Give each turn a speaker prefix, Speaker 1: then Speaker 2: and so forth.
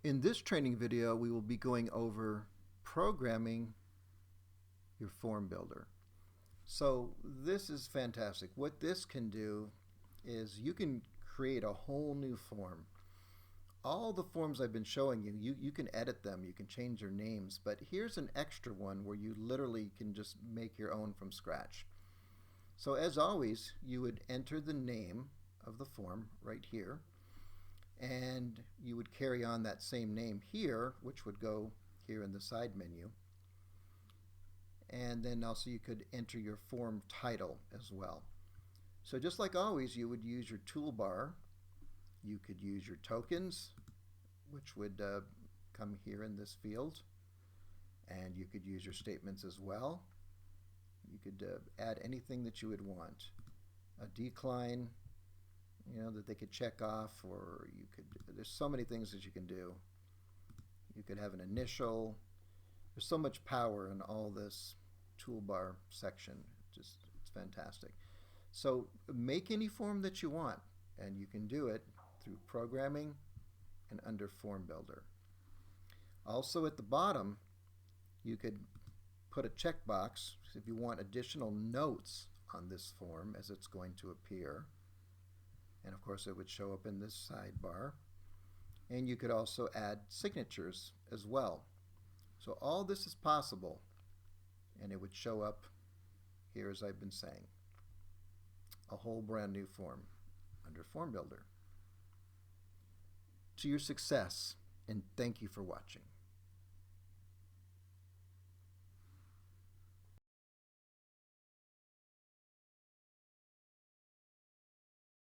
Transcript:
Speaker 1: In this training video, we will be going over programming your form builder. So this is fantastic. What this can do is you can create a whole new form. All the forms I've been showing you, you can edit them, you can change their names, but here's an extra one where you literally can just make your own from scratch. So as always, you would enter the name of the form right here, and you would carry on that same name here, which would go here in the side menu. And then also you could enter your form title as well. So just like always, you would use your toolbar. You could use your tokens, which would come here in this field, and you could use your statements as well. You could add anything that you would want. A decline, that they could check off, or you could, there's so many things that you can do. You could have an initial. There's so much power in all this toolbar section. It's fantastic. So make any form that you want, and you can do it through programming and under form builder. Also at the bottom, you could put a checkbox if you want additional notes on this form as it's going to appear. And of course it would show up in this sidebar. And you could also add signatures as well. So all this is possible, and it would show up here as I've been saying. A whole brand new form under Form Builder. To your success, and thank you for watching.